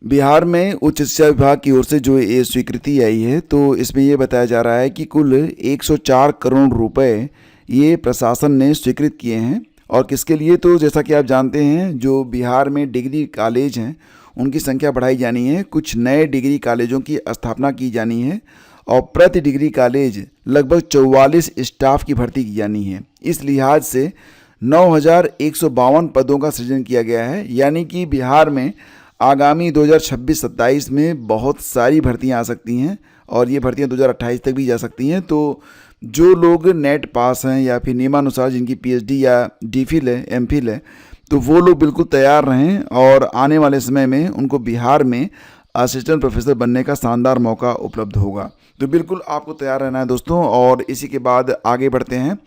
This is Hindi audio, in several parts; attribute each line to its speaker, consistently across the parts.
Speaker 1: बिहार में उच्च शिक्षा विभाग की ओर से जो ये स्वीकृति आई है, तो इसमें ये बताया जा रहा है कि कुल 104 करोड़ रुपए ये प्रशासन ने स्वीकृत किए हैं। और किसके लिए? तो जैसा कि आप जानते हैं, जो बिहार में डिग्री कॉलेज हैं उनकी संख्या बढ़ाई जानी है, कुछ नए डिग्री कॉलेजों की स्थापना की जानी है और प्रति डिग्री कॉलेज लगभग 44 स्टाफ की भर्ती की जानी है। इस लिहाज से 9,152 पदों का सृजन किया गया है। यानी कि बिहार में आगामी 2026-27 में बहुत सारी भर्तियां आ सकती हैं और ये भर्तियां 2028 तक भी जा सकती हैं। तो जो लोग नेट पास हैं या फिर नियमानुसार जिनकी पीएचडी या डीफिल है, एमफिल है, तो वो लोग बिल्कुल तैयार रहें और आने वाले समय में उनको बिहार में असिस्टेंट प्रोफेसर बनने का शानदार मौका उपलब्ध होगा। तो बिल्कुल आपको तैयार रहना है दोस्तों। और इसी के बाद आगे बढ़ते हैं।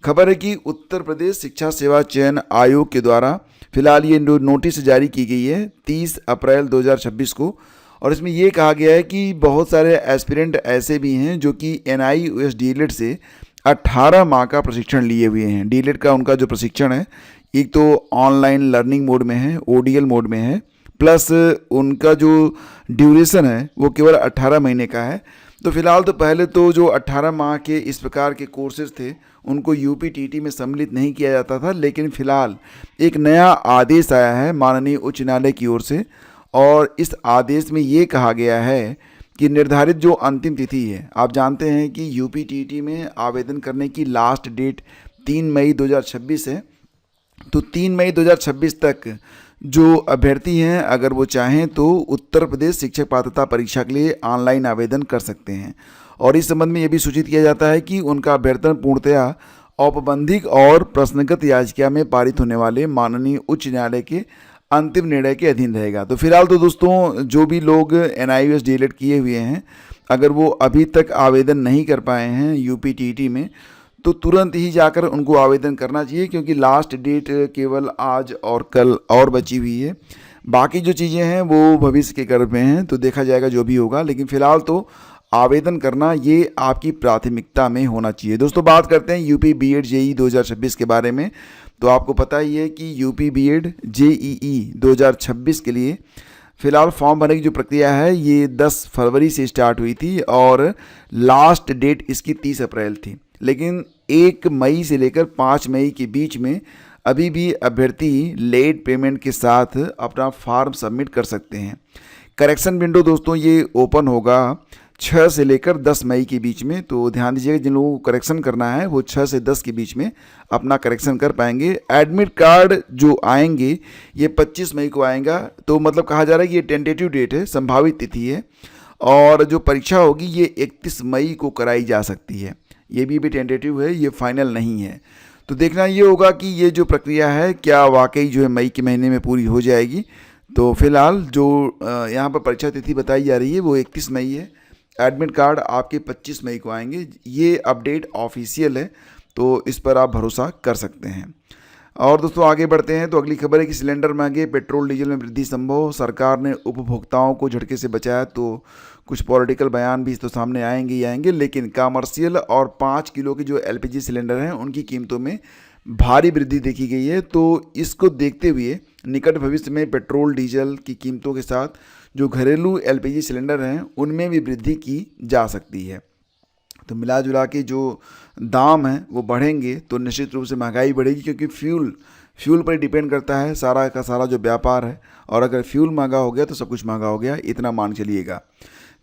Speaker 1: खबर है कि उत्तर प्रदेश शिक्षा सेवा चयन आयोग के द्वारा फिलहाल ये नोटिस जारी की गई है 30 अप्रैल 2026 को। और इसमें ये कहा गया है कि बहुत सारे एस्पिरेंट ऐसे भी हैं जो कि NIOS डीएलएड से 18 माह का प्रशिक्षण लिए हुए हैं। डीएलएड का उनका जो प्रशिक्षण है, एक तो ऑनलाइन लर्निंग मोड में है, ODL मोड में है, प्लस उनका जो ड्यूरेशन है वो केवल 18 महीने का है। तो फिलहाल तो पहले तो जो 18 माह के इस प्रकार के कोर्सेज थे उनको UPTT में सम्मिलित नहीं किया जाता था, लेकिन फिलहाल एक नया आदेश आया है माननीय उच्च न्यायालय की ओर से। और इस आदेश में ये कहा गया है कि निर्धारित जो अंतिम तिथि है, आप जानते हैं कि UPTT में आवेदन करने की लास्ट डेट 3 मई 2026 है। तो 3 मई 2026 तक जो अभ्यर्थी हैं, अगर वो चाहें तो उत्तर प्रदेश शिक्षक पात्रता परीक्षा के लिए ऑनलाइन आवेदन कर सकते हैं। और इस संबंध में ये भी सूचित किया जाता है कि उनका अभ्यर्थन पूर्णतया औपबंधिक और प्रश्नगत याचिका में पारित होने वाले माननीय उच्च न्यायालय के अंतिम निर्णय के अधीन रहेगा। तो फिलहाल तो दोस्तों, जो भी लोग NIOS डीएलएड किए हुए हैं, अगर वो अभी तक आवेदन नहीं कर पाए हैं UPTT में, तो तुरंत ही जाकर उनको आवेदन करना चाहिए, क्योंकि लास्ट डेट केवल आज और कल और बची हुई है। बाकी जो चीज़ें हैं वो भविष्य के गर्भ में हैं, तो देखा जाएगा जो भी होगा। लेकिन फ़िलहाल तो आवेदन करना ये आपकी प्राथमिकता में होना चाहिए। दोस्तों, बात करते हैं UP BEd JEE 2026 के बारे में। तो आपको पता ही है कि UP BEd JEE 2026 के लिए फ़िलहाल फॉर्म भरने की जो प्रक्रिया है ये 10 फरवरी से स्टार्ट हुई थी और लास्ट डेट इसकी 30 अप्रैल थी। लेकिन 1 मई से लेकर 5 मई के बीच में अभी भी अभ्यर्थी लेट पेमेंट के साथ अपना फॉर्म सबमिट कर सकते हैं। करेक्शन विंडो दोस्तों ये ओपन होगा 6 से लेकर 10 मई के बीच में। तो ध्यान दीजिएगा, जिन लोगों को करेक्शन करना है वो 6 से 10 के बीच में अपना करेक्शन कर पाएंगे। एडमिट कार्ड जो आएंगे ये 25 मई को आएगा। तो मतलब कहा जा रहा है कि ये टेंटेटिव डेट है, संभावित तिथि है। और जो परीक्षा होगी ये 31 मई को कराई जा सकती है। ये भी टेंटेटिव है, ये फाइनल नहीं है। तो देखना ये होगा कि ये जो प्रक्रिया है क्या वाकई जो है मई के महीने में पूरी हो जाएगी। तो फिलहाल जो यहाँ पर परीक्षा तिथि बताई जा रही है वो 31 मई है। एडमिट कार्ड आपके 25 मई को आएंगे। ये अपडेट ऑफिशियल है, तो इस पर आप भरोसा कर सकते हैं। और दोस्तों आगे बढ़ते हैं। तो अगली खबर है कि सिलेंडर महंगे, पेट्रोल डीजल में वृद्धि संभव, सरकार ने उपभोक्ताओं को झटके से बचाया। तो कुछ पॉलिटिकल बयान भी तो सामने आएंगे ही आएंगे, लेकिन कमर्शियल और 5 किलो के जो LPG सिलेंडर हैं उनकी कीमतों में भारी वृद्धि देखी गई है। तो इसको देखते हुए निकट भविष्य में पेट्रोल डीजल की कीमतों के साथ जो घरेलू LPG सिलेंडर हैं उनमें भी वृद्धि की जा सकती है। तो मिला जुला के जो दाम हैं वो बढ़ेंगे तो निश्चित रूप से महंगाई बढ़ेगी, क्योंकि फ्यूल पर डिपेंड करता है सारा का सारा जो व्यापार है। और अगर फ्यूल महंगा हो गया तो सब कुछ महंगा हो गया, इतना मान चलिएगा।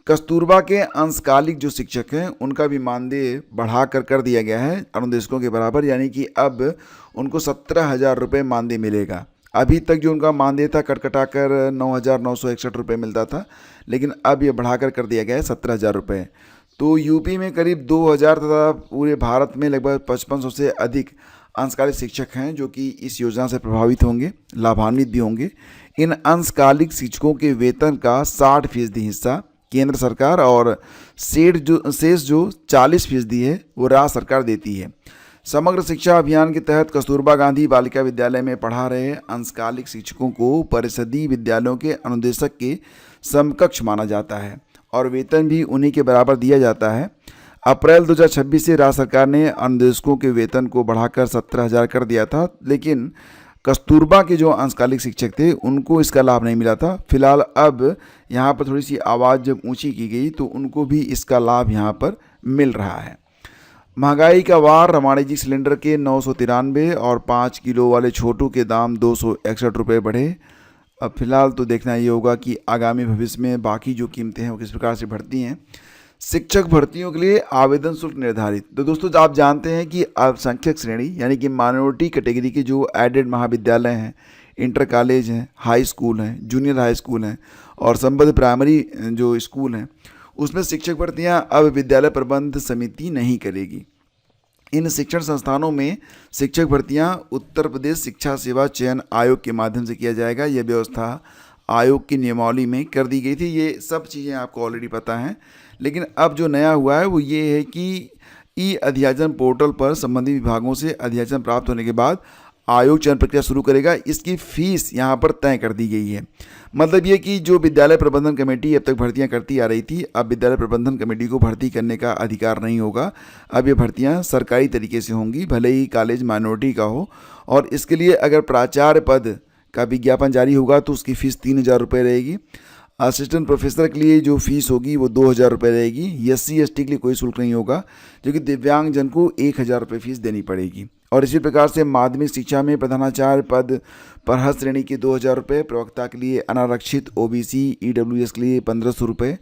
Speaker 1: कस्तूरबा के अंशकालिक जो शिक्षक हैं उनका भी मानदेय बढ़ा कर दिया गया है अनुदेशकों के बराबर, यानी कि अब उनको 17,000 रुपये मानदेय मिलेगा। अभी तक जो उनका मानदेय था कटकटा कर 9,961 रुपये मिलता था, लेकिन अब ये बढ़ाकर कर दिया गया है 17,000 रुपये। तो यूपी में करीब 2,000 तथा पूरे भारत में लगभग 5500 से अधिक अंशकालिक शिक्षक हैं जो कि इस योजना से प्रभावित होंगे, लाभान्वित भी होंगे। इन अंशकालिक शिक्षकों के वेतन का 60% हिस्सा केंद्र सरकार और शेष जो 40% है वो राज्य सरकार देती है। समग्र शिक्षा अभियान के तहत कस्तूरबा गांधी बालिका विद्यालय में पढ़ा रहे अंशकालिक शिक्षकों को परिषदीय विद्यालयों के अनुदेशक के समकक्ष माना जाता है और वेतन भी उन्हीं के बराबर दिया जाता है। अप्रैल 2026 से राज्य सरकार ने अनुदेशकों के वेतन को बढ़ाकर 17,000 कर दिया था, लेकिन कस्तूरबा के जो अंशकालिक शिक्षक थे उनको इसका लाभ नहीं मिला था। फिलहाल अब यहाँ पर थोड़ी सी आवाज़ जब ऊंची की गई तो उनको भी इसका लाभ यहाँ पर मिल रहा है। महंगाई का वार, वाणिज्यिक सिलेंडर के 993 और 5 किलो वाले छोटू के दाम 261 रुपये बढ़े। अब फिलहाल तो देखना ये होगा कि आगामी भविष्य में बाकी जो कीमतें हैं वो किस प्रकार से बढ़ती हैं। शिक्षक भर्तियों के लिए आवेदन शुल्क निर्धारित। तो दोस्तों आप जानते हैं कि अल्पसंख्यक श्रेणी यानी कि माइनॉरिटी कैटेगरी के जो एडेड महाविद्यालय हैं, इंटर कॉलेज हैं, हाई स्कूल हैं, जूनियर हाई स्कूल हैं और संबद्ध प्राइमरी जो स्कूल हैं, उसमें शिक्षक भर्तियां अब विद्यालय प्रबंध समिति नहीं करेगी। इन शिक्षण संस्थानों में शिक्षक भर्तियां उत्तर प्रदेश शिक्षा सेवा चयन आयोग के माध्यम से किया जाएगा। यह व्यवस्था आयोग की नियमावली में कर दी गई थी। ये सब चीज़ें आपको ऑलरेडी पता हैं, लेकिन अब जो नया हुआ है वो ये है कि ई अध्याचन पोर्टल पर संबंधित विभागों से अध्याचन प्राप्त होने के बाद आयोग चयन प्रक्रिया शुरू करेगा। इसकी फीस यहाँ पर तय कर दी गई है। मतलब ये कि जो विद्यालय प्रबंधन कमेटी अब तक भर्तियाँ करती आ रही थी, अब विद्यालय प्रबंधन कमेटी को भर्ती करने का अधिकार नहीं होगा। अब ये भर्तियाँ सरकारी तरीके से होंगी, भले ही कॉलेज माइनॉरिटी का हो। और इसके लिए अगर प्राचार्य पद का विज्ञापन जारी होगा तो उसकी फ़ीस 3,000 रुपये रहेगी। असिस्टेंट प्रोफेसर के लिए जो फीस होगी वो 2,000 रुपये रहेगी। SC/ST के लिए कोई शुल्क नहीं होगा, जो कि दिव्यांगजन को 1,000 रुपये फीस देनी पड़ेगी। और इसी प्रकार से माध्यमिक शिक्षा में प्रधानाचार्य पद पर हर श्रेणी के 2,000 रुपये, प्रवक्ता के लिए अनारक्षित OBC EWS के लिए 1,500 रुपये,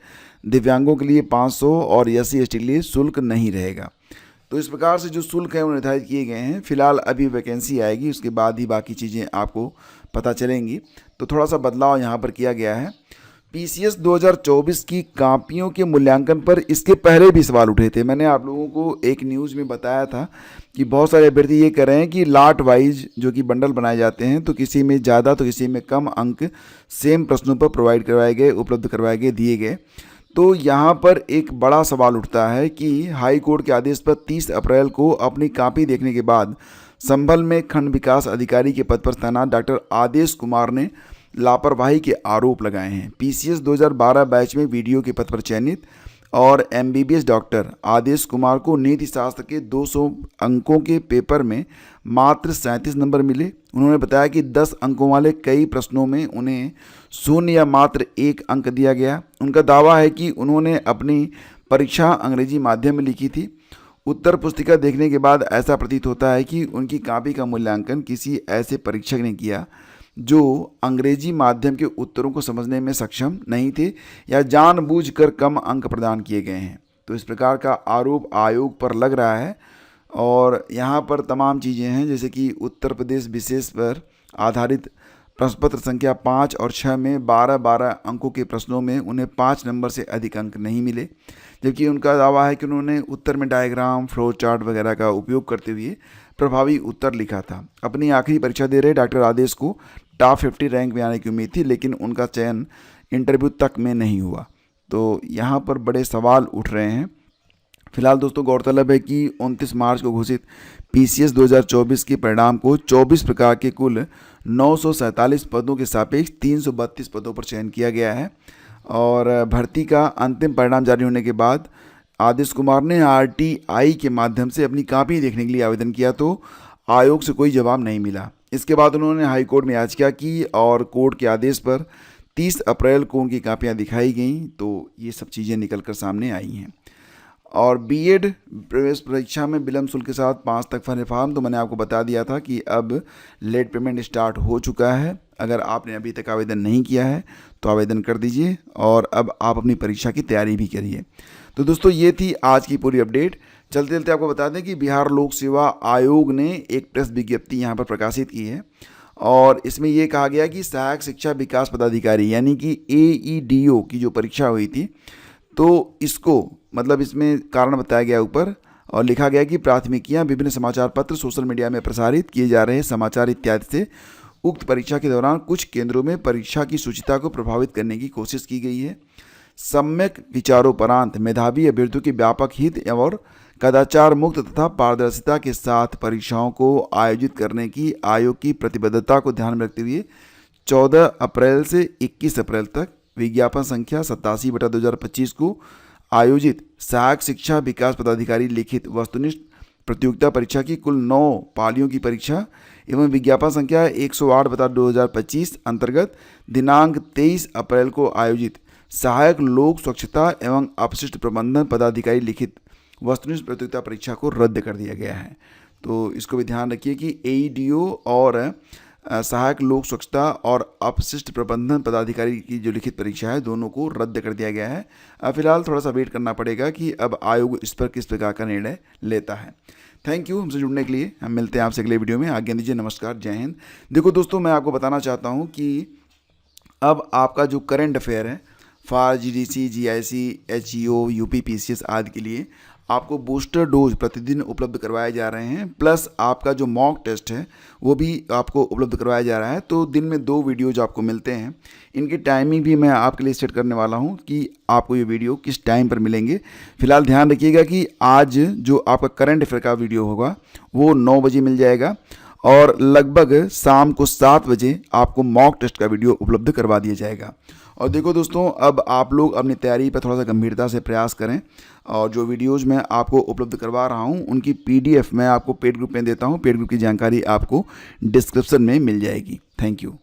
Speaker 1: दिव्यांगों के लिए 500 और SC/ST के लिए शुल्क नहीं रहेगा। तो इस प्रकार से जो शुल्क है वो निर्धारित किए गए हैं। फिलहाल अभी वैकेंसी आएगी, उसके बाद ही बाकी चीज़ें आपको पता चलेंगी। तो थोड़ा सा बदलाव यहाँ पर किया गया है। PCS 2024 की कापियों के मूल्यांकन पर इसके पहले भी सवाल उठे थे। मैंने आप लोगों को एक न्यूज़ में बताया था कि बहुत सारे अभ्यर्थी ये कर रहे हैं कि लाट वाइज जो कि बंडल बनाए जाते हैं, तो किसी में ज़्यादा तो किसी में कम अंक सेम प्रश्नों पर प्रोवाइड करवाए गए, उपलब्ध करवाए गए, दिए गए। तो यहाँ पर एक बड़ा सवाल उठता है कि हाई कोर्ट के आदेश पर 30 अप्रैल को अपनी कॉपी देखने के बाद संभल में खंड विकास अधिकारी के पद पर तैनात डॉक्टर आदेश कुमार ने लापरवाही के आरोप लगाए हैं। PCS 2012 बैच में वीडियो के पद पर चयनित और MBBS डॉक्टर आदेश कुमार को नीति शास्त्र के 200 अंकों के पेपर में मात्र 37 नंबर मिले। उन्होंने बताया कि 10 अंकों वाले कई प्रश्नों में उन्हें 0 या मात्र 1 अंक दिया गया। उनका दावा है कि उन्होंने अपनी परीक्षा अंग्रेजी माध्यम में लिखी थी। उत्तर पुस्तिका देखने के बाद ऐसा प्रतीत होता है कि उनकी कॉपी का मूल्यांकन किसी ऐसे परीक्षक ने किया जो अंग्रेजी माध्यम के उत्तरों को समझने में सक्षम नहीं थे या जानबूझकर कम अंक प्रदान किए गए हैं। तो इस प्रकार का आरोप आयोग पर लग रहा है। और यहाँ पर तमाम चीज़ें हैं, जैसे कि उत्तर प्रदेश विशेष पर आधारित प्रश्न पत्र संख्या 5 और 6 में 12-12 अंकों के प्रश्नों में उन्हें 5 नंबर से अधिक अंक नहीं मिले, जबकि उनका दावा है कि उन्होंने उत्तर में डायग्राम, फ्लो चार्ट वगैरह का उपयोग करते हुए प्रभावी उत्तर लिखा था। अपनी आखिरी परीक्षा दे रहे डॉक्टर आदेश को टॉप 50 रैंक में आने की उम्मीद थी, लेकिन उनका चयन इंटरव्यू तक में नहीं हुआ। तो यहाँ पर बड़े सवाल उठ रहे हैं। फिलहाल दोस्तों गौरतलब है कि 29 मार्च को घोषित PCS 2024 के परिणाम को 24 प्रकार के कुल 947 पदों के सापेक्ष 332 पदों पर चयन किया गया है। और भर्ती का अंतिम परिणाम जारी होने के बाद आदेश कुमार ने RTI के माध्यम से अपनी कॉपी देखने के लिए आवेदन किया, तो आयोग से कोई जवाब नहीं मिला। इसके बाद उन्होंने हाई कोर्ट में याचिका की और कोर्ट के आदेश पर 30 अप्रैल को उनकी कापियाँ दिखाई गईं। तो ये सब चीज़ें निकल कर सामने आई हैं। और BEd प्रवेश परीक्षा में विलम्ब शुल्क के साथ 5 तक फॉर्म, तो मैंने आपको बता दिया था कि अब लेट पेमेंट स्टार्ट हो चुका है। अगर आपने अभी तक आवेदन नहीं किया है तो आवेदन कर दीजिए और अब आप अपनी परीक्षा की तैयारी भी करिए। तो दोस्तों ये थी आज की पूरी अपडेट। चलते चलते आपको बता दें कि बिहार लोक सेवा आयोग ने एक प्रेस विज्ञप्ति यहाँ पर प्रकाशित की है और इसमें ये कहा गया कि सहायक शिक्षा विकास पदाधिकारी यानी कि AEDO की जो परीक्षा हुई थी, तो इसको मतलब इसमें कारण बताया गया ऊपर और लिखा गया कि प्राथमिकियां विभिन्न समाचार पत्र, सोशल मीडिया में प्रसारित किए जा रहे समाचार इत्यादि से उक्त परीक्षा के दौरान कुछ केंद्रों में परीक्षा की शुचिता को प्रभावित करने की कोशिश की गई है। सम्यक विचारोपरांत मेधावी अभ्यर्थियों के व्यापक हित और कदाचार मुक्त तथा पारदर्शिता के साथ परीक्षाओं को आयोजित करने की आयोग की प्रतिबद्धता को ध्यान में रखते हुए 14 अप्रैल से 21 अप्रैल तक विज्ञापन संख्या 87/2025 को आयोजित सहायक शिक्षा विकास पदाधिकारी लिखित वस्तुनिष्ठ प्रतियोगिता परीक्षा की कुल 9 पालियों की परीक्षा एवं विज्ञापन संख्या 108/2025 अंतर्गत दिनांक 23 अप्रैल को आयोजित सहायक लोक स्वच्छता एवं अपशिष्ट प्रबंधन पदाधिकारी लिखित वस्तुनिष्ठ प्रतियोगिता परीक्षा को रद्द कर दिया गया है। तो इसको भी ध्यान रखिए कि एईडीओ और सहायक लोक स्वच्छता और अपशिष्ट प्रबंधन पदाधिकारी की जो लिखित परीक्षा है दोनों को रद्द कर दिया गया है। फिलहाल थोड़ा सा वेट करना पड़ेगा कि अब आयोग इस पर किस प्रकार का निर्णय लेता है। थैंक यू हमसे जुड़ने के लिए। हम मिलते हैं आपसे अगले वीडियो में। आज्ञा दीजिए। नमस्कार, जय हिंद। देखो दोस्तों, मैं आपको बताना चाहता हूँ कि अब आपका जो करंट अफेयर है for GDC, GIC, HEO, UP, PCS आदि के लिए आपको बूस्टर डोज प्रतिदिन उपलब्ध करवाए जा रहे हैं, प्लस आपका जो मॉक टेस्ट है वो भी आपको उपलब्ध करवाया जा रहा है। तो दिन में 2 वीडियोज आपको मिलते हैं। इनकी टाइमिंग भी मैं आपके लिए सेट करने वाला हूं कि आपको ये वीडियो किस टाइम पर मिलेंगे। फिलहाल ध्यान रखिएगा कि आज जो आपका करंट अफेयर का वीडियो होगा वो 9 बजे मिल जाएगा और लगभग शाम को 7 बजे आपको मॉक टेस्ट का वीडियो उपलब्ध करवा दिया जाएगा। और देखो दोस्तों, अब आप लोग अपनी तैयारी पर थोड़ा सा गंभीरता से प्रयास करें और जो वीडियोज़ मैं आपको उपलब्ध करवा रहा हूं उनकी PDF मैं आपको पेड ग्रुप में देता हूं। पेड ग्रुप की जानकारी आपको डिस्क्रिप्शन में मिल जाएगी। Thank you.